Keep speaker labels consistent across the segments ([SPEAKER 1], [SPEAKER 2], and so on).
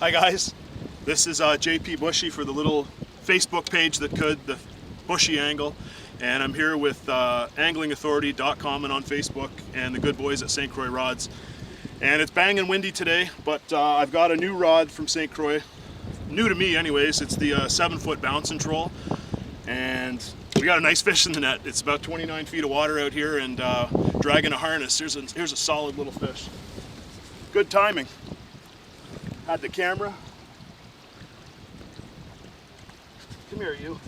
[SPEAKER 1] Hi guys, this is JP Bushy for the little Facebook page that could, the Bushy Angle, and I'm here with AnglingAuthority.com and on Facebook and the good boys at St. Croix Rods. And it's banging windy today, but I've got a new rod from St. Croix, new to me anyways. It's the 7-foot bounce and troll, and we got a nice fish in the net. It's about 29 feet of water out here and dragging a harness. Here's a solid little fish. Good timing. Had the camera. Come here, you.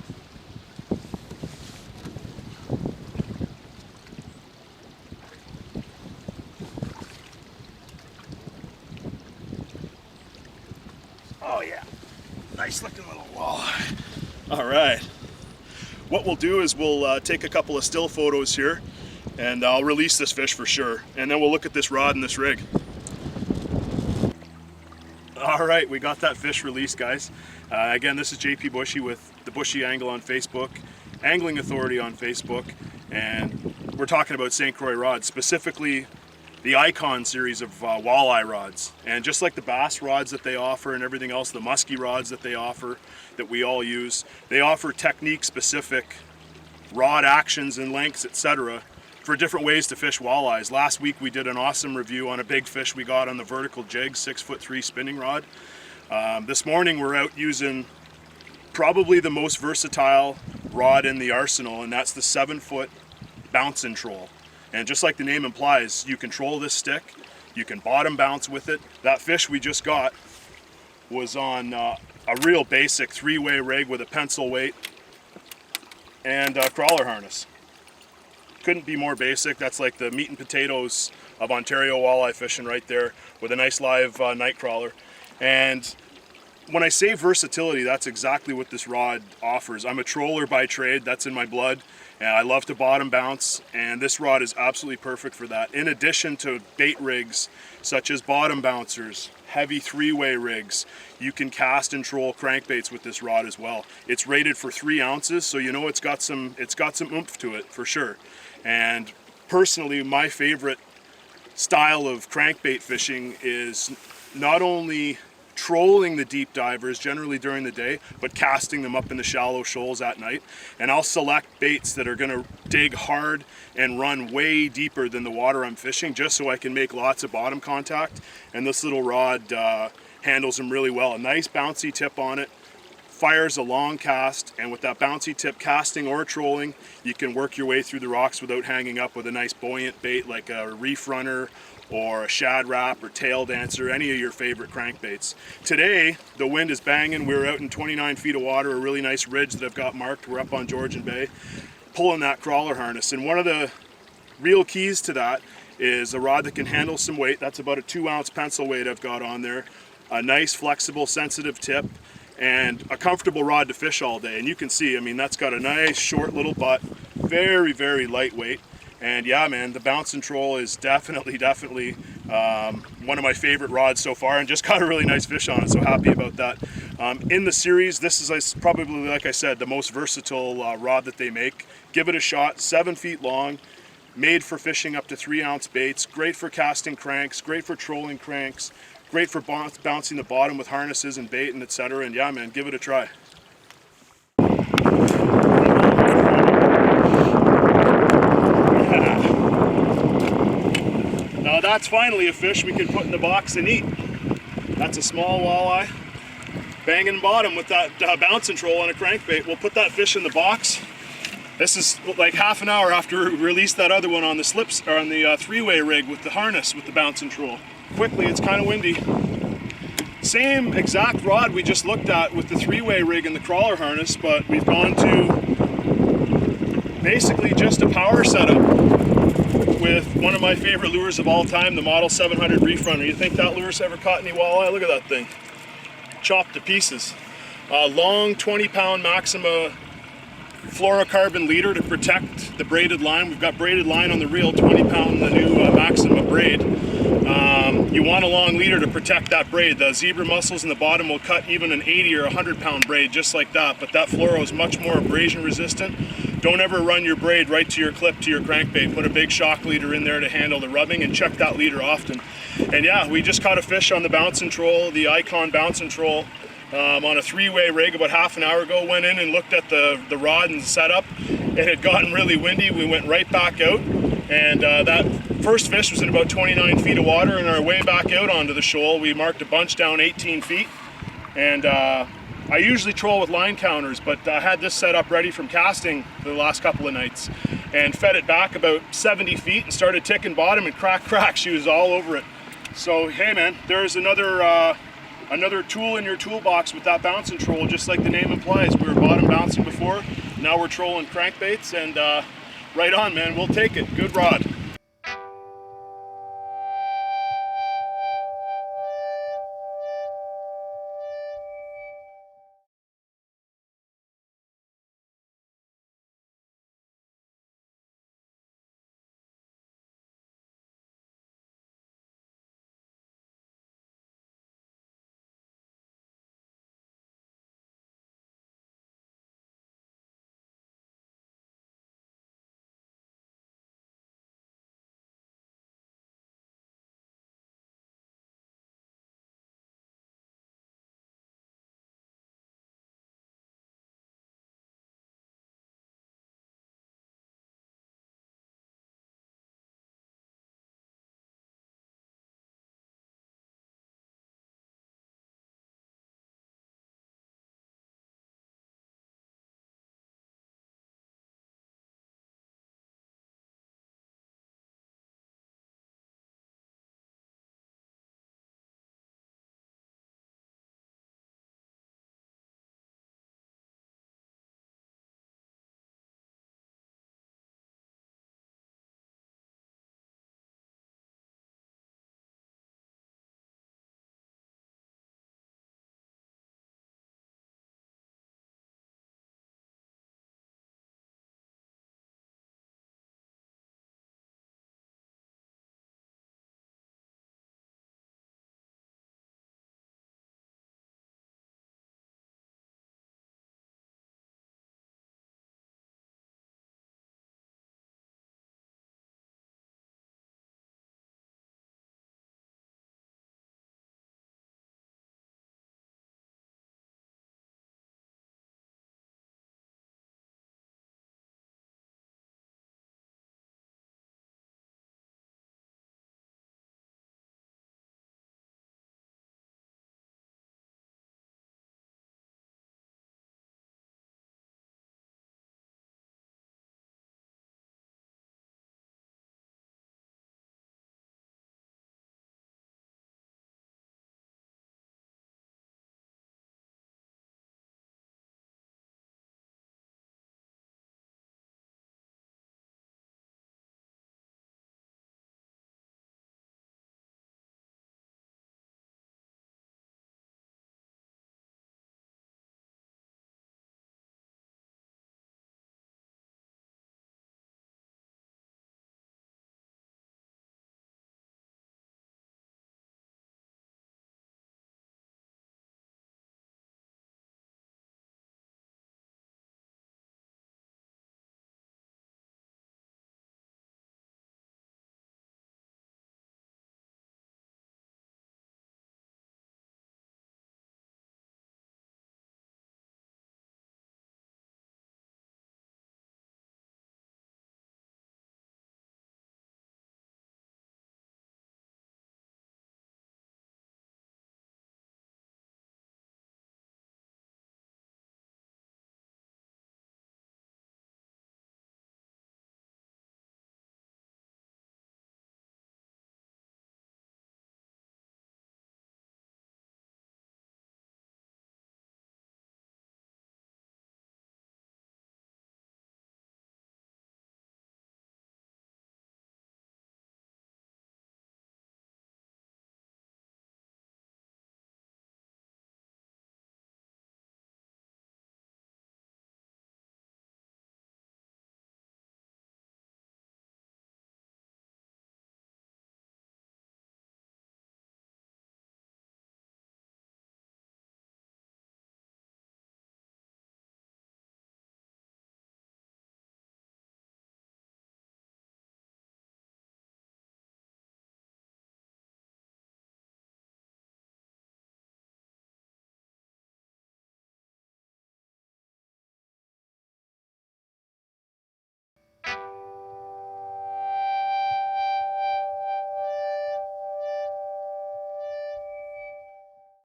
[SPEAKER 1] Oh yeah, nice looking little walleye. All right, what we'll do is we'll take a couple of still photos here and I'll release this fish for sure. And then we'll look at this rod and this rig. All right, we got that fish released, guys. Again, this is JP Bushy with the Bushy Angle on Facebook, Angling Authority on Facebook, and we're talking about St. Croix rods, specifically the Eyecon series of walleye rods. And just like the bass rods that they offer and everything else, the musky rods that they offer, that we all use, they offer technique-specific rod actions and lengths, etc., for different ways to fish walleyes. Last week we did an awesome review on a big fish we got on the vertical jig, 6'3" spinning rod. This morning we're out using probably the most versatile rod in the arsenal, and that's the 7-foot bounce and troll. And just like the name implies, you control this stick, you can bottom bounce with it. That fish we just got was on a real basic 3-way rig with a pencil weight and a crawler harness. Couldn't be more basic. That's like the meat and potatoes of Ontario walleye fishing right there, with a nice live night crawler. And when I say versatility, that's exactly what this rod offers. I'm a troller by trade, that's in my blood, and I love to bottom bounce, and this rod is absolutely perfect for that. In addition to bait rigs such as bottom bouncers, heavy 3-way rigs, you can cast and troll crankbaits with this rod as well. It's rated for 3 ounces, so you know it's got some oomph to it for sure. And personally, my favorite style of crankbait fishing is not only trolling the deep divers generally during the day, but casting them up in the shallow shoals at night. And I'll select baits that are gonna dig hard and run way deeper than the water I'm fishing, just so I can make lots of bottom contact. And this little rod handles them really well. A nice bouncy tip on it, fires a long cast, and with that bouncy tip, casting or trolling, you can work your way through the rocks without hanging up with a nice buoyant bait like a reef runner or a shad wrap or tail dancer, any of your favorite crankbaits. Today, the wind is banging. We're out in 29 feet of water, a really nice ridge that I've got marked. We're up on Georgian Bay, pulling that crawler harness. And one of the real keys to that is a rod that can handle some weight. That's about a 2-ounce pencil weight I've got on there. A nice, flexible, sensitive tip, and a comfortable rod to fish all day. And you can see, I mean, that's got a nice, short little butt, very, very lightweight. And yeah, man, the bounce and troll is definitely one of my favorite rods so far, and just got a really nice fish on it, so happy about that. In the series, this is probably, like I said, the most versatile rod that they make. Give it a shot. 7 feet long, made for fishing up to 3-ounce baits, great for casting cranks, great for trolling cranks, great for bouncing the bottom with harnesses and bait and etc. And yeah, man, give it a try. Now that's finally a fish we can put in the box and eat. That's a small walleye, banging bottom with that bounce and troll on a crankbait. We'll put that fish in the box. This is like half an hour after we released that other one on the slips, or on the 3-way rig with the harness with the bounce and troll. Quickly, it's kind of windy. Same exact rod we just looked at with the 3-way rig and the crawler harness, but we've gone to basically just a power setup with one of my favorite lures of all time, the Model 700 Reef Runner. You think that lure's ever caught any walleye? Look at that thing. Chopped to pieces. Long 20-pound Maxima fluorocarbon leader to protect the braided line. We've got braided line on the reel, 20-pound, the new Maxima braid. You want a long leader to protect that braid. The zebra mussels in the bottom will cut even an 80 or 100-pound braid just like that, but that fluoro is much more abrasion resistant. don't ever run your braid right to your clip to your crankbait. Put a big shock leader in there to handle the rubbing, and check that leader often. And yeah, we just caught a fish on the bounce and troll, the Eyecon bounce and troll, on a 3-way rig about half an hour ago. Went in and looked at the rod and the setup. It had gotten really windy. We went right back out, and that first fish was in about 29 feet of water. And our way back out onto the shoal, we marked a bunch down 18 feet. And I usually troll with line counters, but I had this set up ready from casting the last couple of nights, and fed it back about 70 feet and started ticking bottom, and crack, she was all over it. So hey man, there's another tool in your toolbox with that bounce and troll, just like the name implies. We were bottom bouncing before, now we're trolling crankbaits, and right on man, we'll take it. Good rod.